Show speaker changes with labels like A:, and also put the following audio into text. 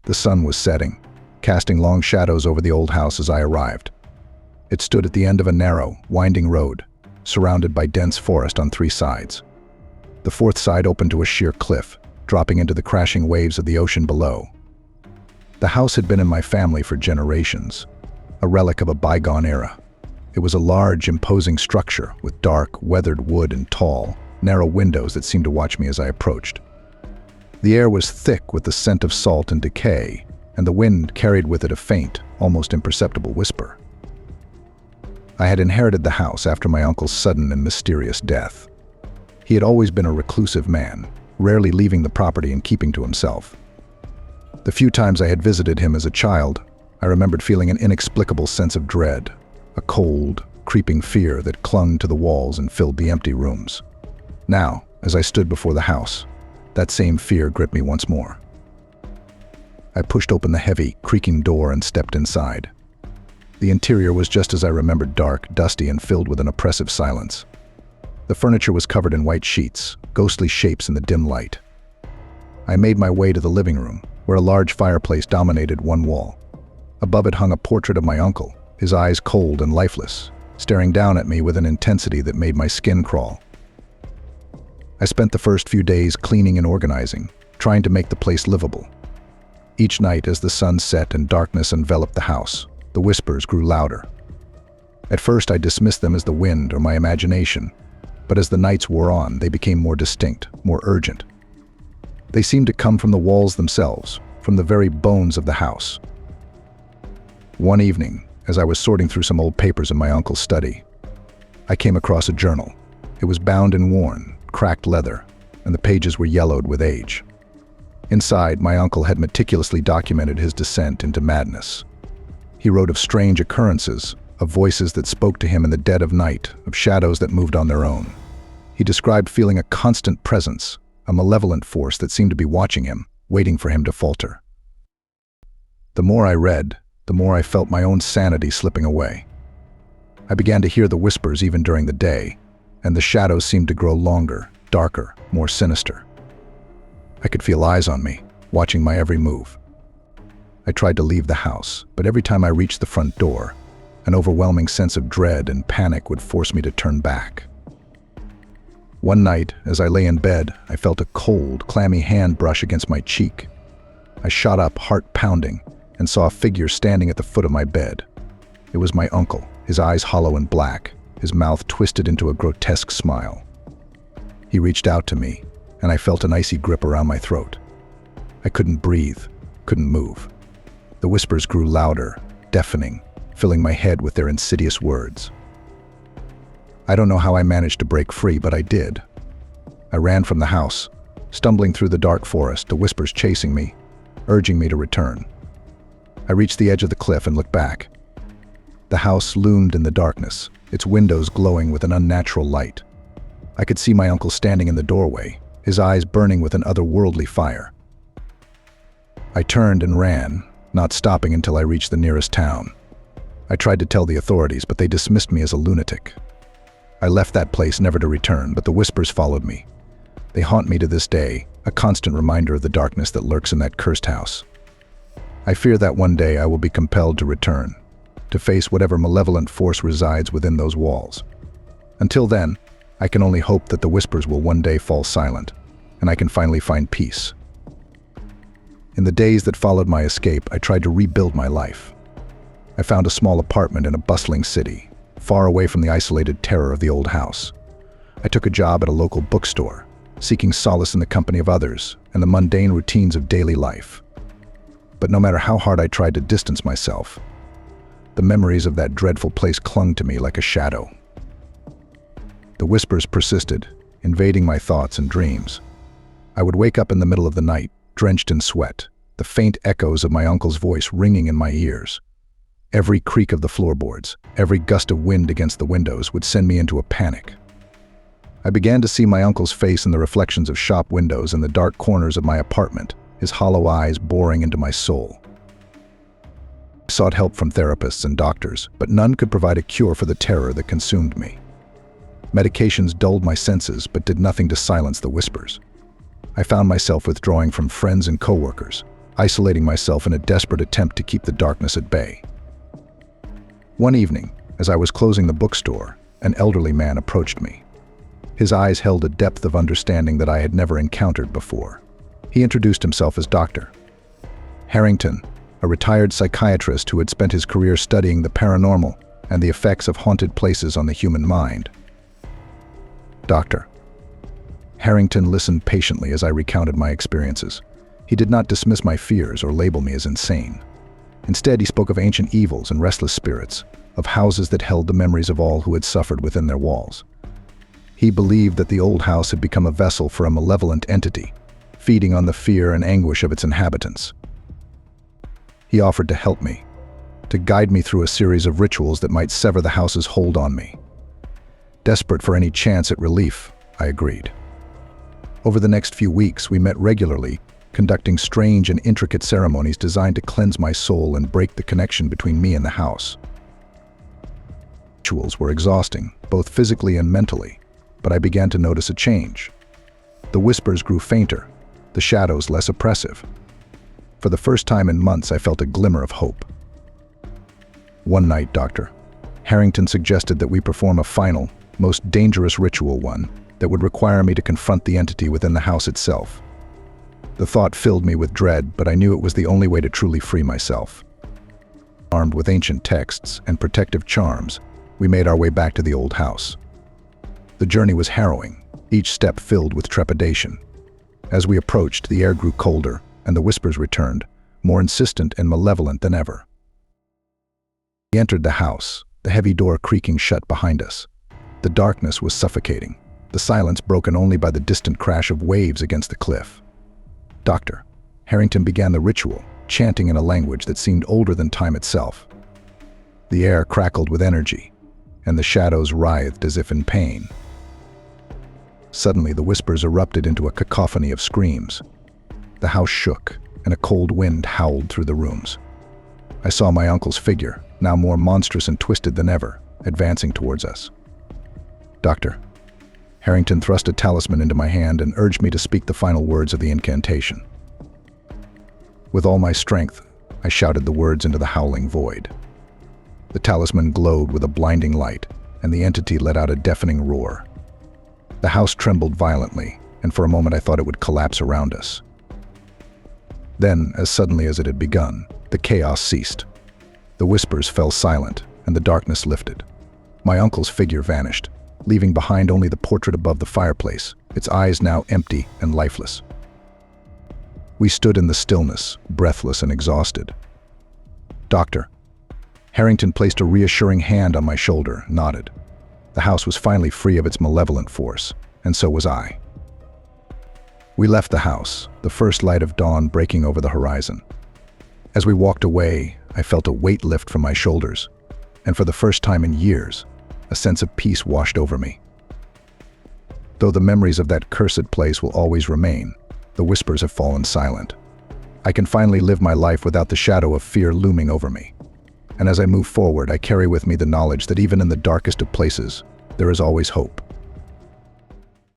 A: The sun was setting, casting long shadows over the old house as I arrived. It stood at the end of a narrow, winding road, surrounded by dense forest on 3 sides. The 4th side opened to a sheer cliff, dropping into the crashing waves of the ocean below. The house had been in my family for generations, a relic of a bygone era. It was a large, imposing structure with dark, weathered wood and tall, narrow windows that seemed to watch me as I approached. The air was thick with the scent of salt and decay, and the wind carried with it a faint, almost imperceptible whisper. I had inherited the house after my uncle's sudden and mysterious death. He had always been a reclusive man, rarely leaving the property and keeping to himself. The few times I had visited him as a child, I remembered feeling an inexplicable sense of dread, a cold, creeping fear that clung to the walls and filled the empty rooms. Now, as I stood before the house, that same fear gripped me once more. I pushed open the heavy, creaking door and stepped inside. The interior was just as I remembered, dark, dusty, and filled with an oppressive silence. The furniture was covered in white sheets, ghostly shapes in the dim light. I made my way to the living room, where a large fireplace dominated one wall. Above it hung a portrait of my uncle, his eyes cold and lifeless, staring down at me with an intensity that made my skin crawl. I spent the first few days cleaning and organizing, trying to make the place livable. Each night, as the sun set and darkness enveloped the house, the whispers grew louder. At first, I dismissed them as the wind or my imagination, but as the nights wore on, they became more distinct, more urgent. They seemed to come from the walls themselves, from the very bones of the house. One evening, as I was sorting through some old papers in my uncle's study, I came across a journal. It was bound in worn, cracked leather, and the pages were yellowed with age. Inside, my uncle had meticulously documented his descent into madness. He wrote of strange occurrences, of voices that spoke to him in the dead of night, of shadows that moved on their own. He described feeling a constant presence, a malevolent force that seemed to be watching him, waiting for him to falter. The more I read, the more I felt my own sanity slipping away. I began to hear the whispers even during the day, and the shadows seemed to grow longer, darker, more sinister. I could feel eyes on me, watching my every move. I tried to leave the house, but every time I reached the front door, an overwhelming sense of dread and panic would force me to turn back. One night, as I lay in bed, I felt a cold, clammy hand brush against my cheek. I shot up, heart pounding, and saw a figure standing at the foot of my bed. It was my uncle, his eyes hollow and black, his mouth twisted into a grotesque smile. He reached out to me, and I felt an icy grip around my throat. I couldn't breathe, couldn't move. The whispers grew louder, deafening, filling my head with their insidious words. I don't know how I managed to break free, but I did. I ran from the house, stumbling through the dark forest, the whispers chasing me, urging me to return. I reached the edge of the cliff and looked back. The house loomed in the darkness, its windows glowing with an unnatural light. I could see my uncle standing in the doorway, his eyes burning with an otherworldly fire. I turned and ran, not stopping until I reached the nearest town. I tried to tell the authorities, but they dismissed me as a lunatic. I left that place never to return, but the whispers followed me. They haunt me to this day, a constant reminder of the darkness that lurks in that cursed house. I fear that one day I will be compelled to return, to face whatever malevolent force resides within those walls. Until then, I can only hope that the whispers will one day fall silent, and I can finally find peace. In the days that followed my escape, I tried to rebuild my life. I found a small apartment in a bustling city, far away from the isolated terror of the old house. I took a job at a local bookstore, seeking solace in the company of others and the mundane routines of daily life. But no matter how hard I tried to distance myself, the memories of that dreadful place clung to me like a shadow. The whispers persisted, invading my thoughts and dreams. I would wake up in the middle of the night, drenched in sweat, the faint echoes of my uncle's voice ringing in my ears. Every creak of the floorboards, every gust of wind against the windows would send me into a panic. I began to see my uncle's face in the reflections of shop windows in the dark corners of my apartment, his hollow eyes boring into my soul. I sought help from therapists and doctors, but none could provide a cure for the terror that consumed me. Medications dulled my senses, but did nothing to silence the whispers. I found myself withdrawing from friends and coworkers, isolating myself in a desperate attempt to keep the darkness at bay. One evening, as I was closing the bookstore, an elderly man approached me. His eyes held a depth of understanding that I had never encountered before. He introduced himself as Dr. Harrington, a retired psychiatrist who had spent his career studying the paranormal and the effects of haunted places on the human mind. Dr. Harrington listened patiently as I recounted my experiences. He did not dismiss my fears or label me as insane. Instead, he spoke of ancient evils and restless spirits, of houses that held the memories of all who had suffered within their walls. He believed that the old house had become a vessel for a malevolent entity, feeding on the fear and anguish of its inhabitants. He offered to help me, to guide me through a series of rituals that might sever the house's hold on me. Desperate for any chance at relief, I agreed. Over the next few weeks, we met regularly, conducting strange and intricate ceremonies designed to cleanse my soul and break the connection between me and the house. Rituals were exhausting, both physically and mentally, but I began to notice a change. The whispers grew fainter, the shadows less oppressive. For the first time in months, I felt a glimmer of hope. One night, Dr. Harrington suggested that we perform a final, most dangerous ritual, one that would require me to confront the entity within the house itself. The thought filled me with dread, but I knew it was the only way to truly free myself. Armed with ancient texts and protective charms, we made our way back to the old house. The journey was harrowing, each step filled with trepidation. As we approached, the air grew colder, and the whispers returned, more insistent and malevolent than ever. We entered the house, the heavy door creaking shut behind us. The darkness was suffocating, the silence broken only by the distant crash of waves against the cliff. Dr. Harrington began the ritual, chanting in a language that seemed older than time itself. The air crackled with energy, and the shadows writhed as if in pain. Suddenly, the whispers erupted into a cacophony of screams. The house shook, and a cold wind howled through the rooms. I saw my uncle's figure, now more monstrous and twisted than ever, advancing towards us. Dr. Harrington thrust a talisman into my hand and urged me to speak the final words of the incantation. With all my strength, I shouted the words into the howling void. The talisman glowed with a blinding light, and the entity let out a deafening roar. The house trembled violently, and for a moment I thought it would collapse around us. Then, as suddenly as it had begun, the chaos ceased. The whispers fell silent, and the darkness lifted. My uncle's figure vanished, leaving behind only the portrait above the fireplace, its eyes now empty and lifeless. We stood in the stillness, breathless and exhausted. Dr. Harrington placed a reassuring hand on my shoulder, nodded. The house was finally free of its malevolent force, and so was I. We left the house, the first light of dawn breaking over the horizon. As we walked away, I felt a weight lift from my shoulders, and for the first time in years, a sense of peace washed over me. Though the memories of that cursed place will always remain, the whispers have fallen silent. I can finally live my life without the shadow of fear looming over me. And as I move forward, I carry with me the knowledge that even in the darkest of places, there is always hope.